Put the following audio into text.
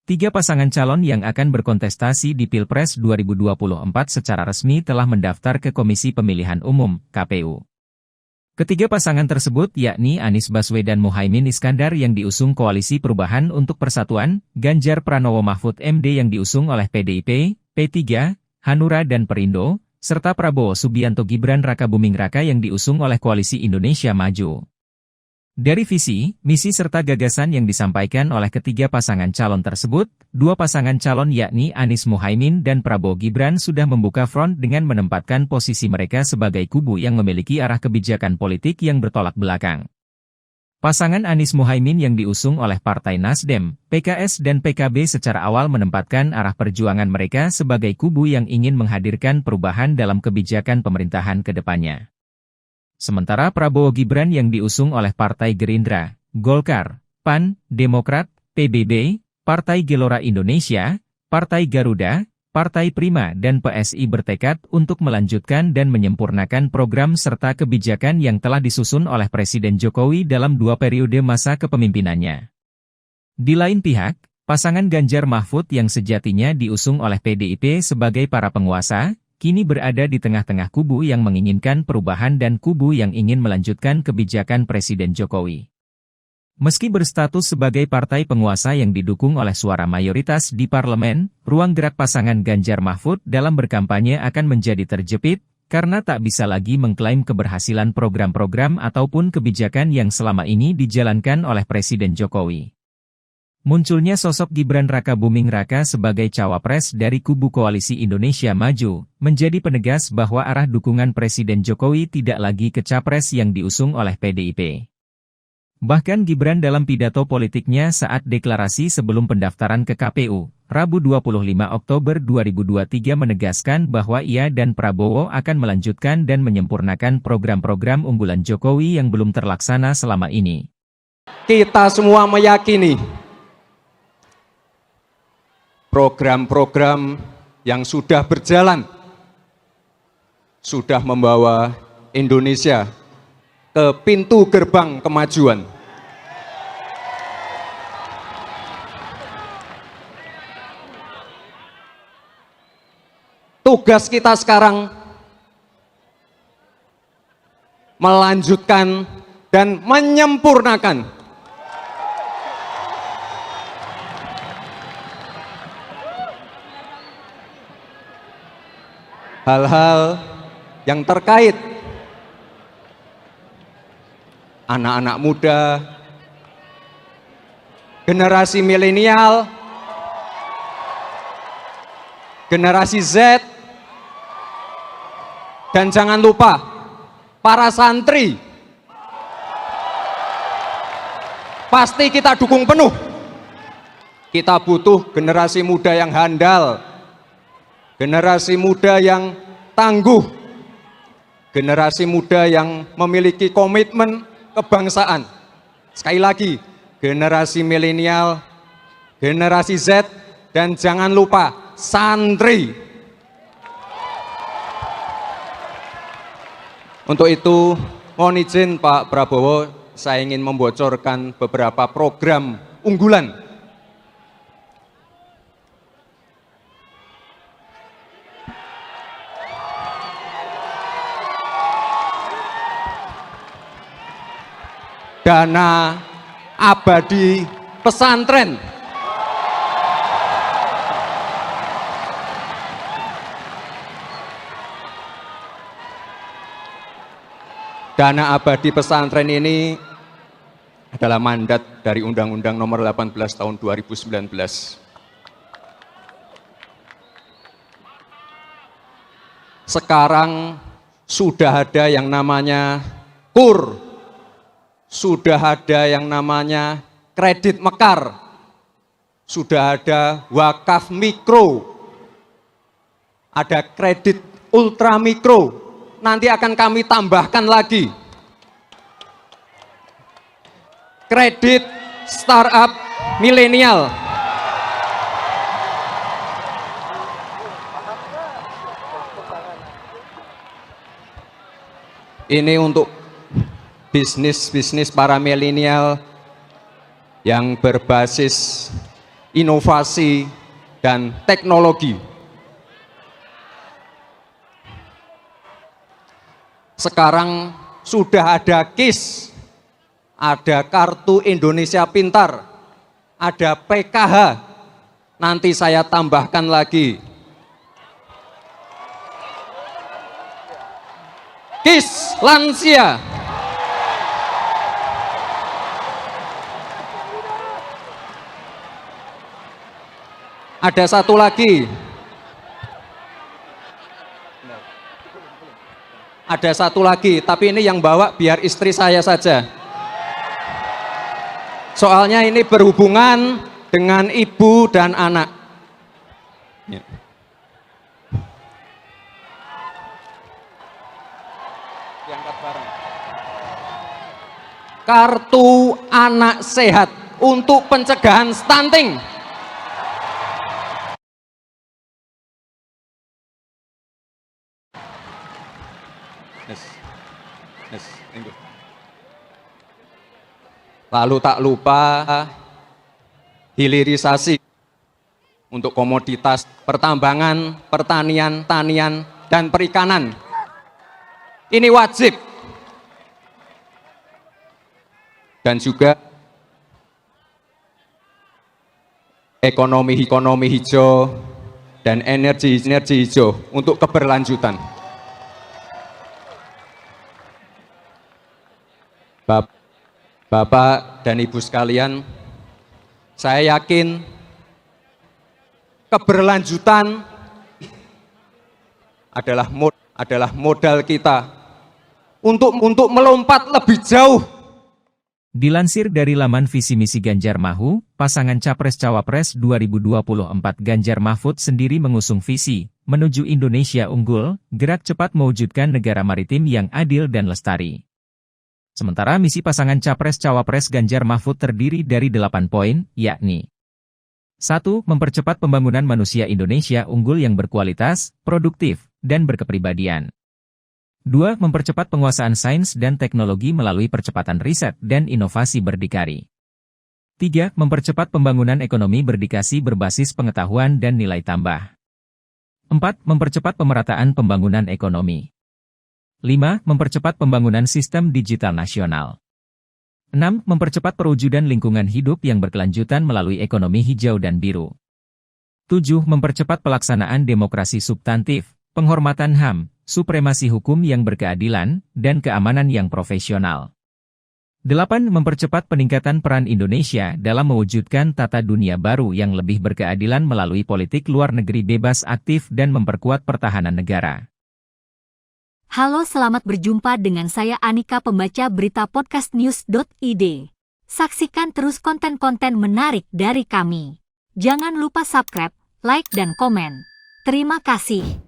Tiga pasangan calon yang akan berkontestasi di Pilpres 2024 secara resmi telah mendaftar ke Komisi Pemilihan Umum, KPU. Ketiga pasangan tersebut yakni Anies Baswedan Muhaimin Iskandar yang diusung Koalisi Perubahan untuk Persatuan, Ganjar Pranowo Mahfud MD yang diusung oleh PDIP, P3, Hanura dan Perindo, serta Prabowo Subianto Gibran Rakabuming Raka yang diusung oleh Koalisi Indonesia Maju. Dari visi, misi serta gagasan yang disampaikan oleh ketiga pasangan calon tersebut, dua pasangan calon yakni Anies Muhaimin dan Prabowo Gibran sudah membuka front dengan menempatkan posisi mereka sebagai kubu yang memiliki arah kebijakan politik yang bertolak belakang. Pasangan Anies Muhaimin yang diusung oleh Partai Nasdem, PKS dan PKB secara awal menempatkan arah perjuangan mereka sebagai kubu yang ingin menghadirkan perubahan dalam kebijakan pemerintahan ke depannya. Sementara Prabowo Gibran yang diusung oleh Partai Gerindra, Golkar, PAN, Demokrat, PBB, Partai Gelora Indonesia, Partai Garuda, Partai Prima dan PSI bertekad untuk melanjutkan dan menyempurnakan program serta kebijakan yang telah disusun oleh Presiden Jokowi dalam 2 periode masa kepemimpinannya. Di lain pihak, pasangan Ganjar Mahfud yang sejatinya diusung oleh PDIP sebagai para penguasa, kini berada di tengah-tengah kubu yang menginginkan perubahan dan kubu yang ingin melanjutkan kebijakan Presiden Jokowi. Meski berstatus sebagai partai penguasa yang didukung oleh suara mayoritas di parlemen, ruang gerak pasangan Ganjar Mahfud dalam berkampanye akan menjadi terjepit, karena tak bisa lagi mengklaim keberhasilan program-program ataupun kebijakan yang selama ini dijalankan oleh Presiden Jokowi. Munculnya sosok Gibran Rakabuming Raka sebagai cawapres dari kubu Koalisi Indonesia Maju, menjadi penegas bahwa arah dukungan Presiden Jokowi tidak lagi ke capres yang diusung oleh PDIP. Bahkan Gibran dalam pidato politiknya saat deklarasi sebelum pendaftaran ke KPU, Rabu 25 Oktober 2023 menegaskan bahwa ia dan Prabowo akan melanjutkan dan menyempurnakan program-program unggulan Jokowi yang belum terlaksana selama ini. Kita semua meyakini program-program yang sudah berjalan, sudah membawa Indonesia ke pintu gerbang kemajuan. Tugas kita sekarang melanjutkan dan menyempurnakan hal-hal yang terkait anak-anak muda, generasi milenial, generasi Z, dan jangan lupa para santri. Pasti kita dukung penuh. Kita butuh generasi muda yang handal, generasi muda yang tangguh, generasi muda yang memiliki komitmen kebangsaan. Sekali lagi, generasi milenial, generasi Z, dan jangan lupa santri. Untuk itu, mohon izin Pak Prabowo, saya ingin membocorkan beberapa program unggulan. Dana abadi pesantren. Dana abadi pesantren ini adalah mandat dari Undang-Undang Nomor 18 Tahun 2019. Sekarang sudah ada yang namanya KUR, sudah ada yang namanya kredit mekar, sudah ada wakaf mikro, ada kredit ultramikro. Nanti akan kami tambahkan lagi kredit startup milenial. Ini untuk bisnis para milenial yang berbasis inovasi, dan teknologi. Sekarang sudah ada KIS, ada Kartu Indonesia Pintar, ada PKH, nanti saya tambahkan lagi KIS Lansia. Ada satu lagi. Ada satu lagi, tapi ini yang bawa biar istri saya saja. Soalnya ini berhubungan dengan ibu dan anak. Ya. Diangkat bareng. Kartu anak sehat untuk pencegahan stunting. Lalu tak lupa hilirisasi untuk komoditas pertambangan, pertanian, tanian, dan perikanan. Ini wajib. Dan juga ekonomi hijau dan energi hijau untuk keberlanjutan. Bapak dan Ibu sekalian, saya yakin keberlanjutan adalah modal kita untuk melompat lebih jauh. Dilansir dari laman visi misi Ganjar Mahfud, pasangan Capres-Cawapres 2024 Ganjar Mahfud sendiri mengusung visi menuju Indonesia unggul, gerak cepat mewujudkan negara maritim yang adil dan lestari. Sementara misi pasangan Capres-Cawapres Ganjar Mahfud terdiri dari 8 poin, yakni 1. Mempercepat pembangunan manusia Indonesia unggul yang berkualitas, produktif, dan berkepribadian. 2. Mempercepat penguasaan sains dan teknologi melalui percepatan riset dan inovasi berdikari. 3. Mempercepat pembangunan ekonomi berdikasi berbasis pengetahuan dan nilai tambah. 4. Mempercepat pemerataan pembangunan ekonomi. 5. Mempercepat pembangunan sistem digital nasional. 6. Mempercepat perwujudan lingkungan hidup yang berkelanjutan melalui ekonomi hijau dan biru. 7. Mempercepat pelaksanaan demokrasi substantif, penghormatan HAM, supremasi hukum yang berkeadilan, dan keamanan yang profesional. 8. Mempercepat peningkatan peran Indonesia dalam mewujudkan tata dunia baru yang lebih berkeadilan melalui politik luar negeri bebas aktif dan memperkuat pertahanan negara. Halo, selamat berjumpa dengan saya Anika, pembaca berita podcastnews.id. Saksikan terus konten-konten menarik dari kami. Jangan lupa subscribe, like, dan komen. Terima kasih.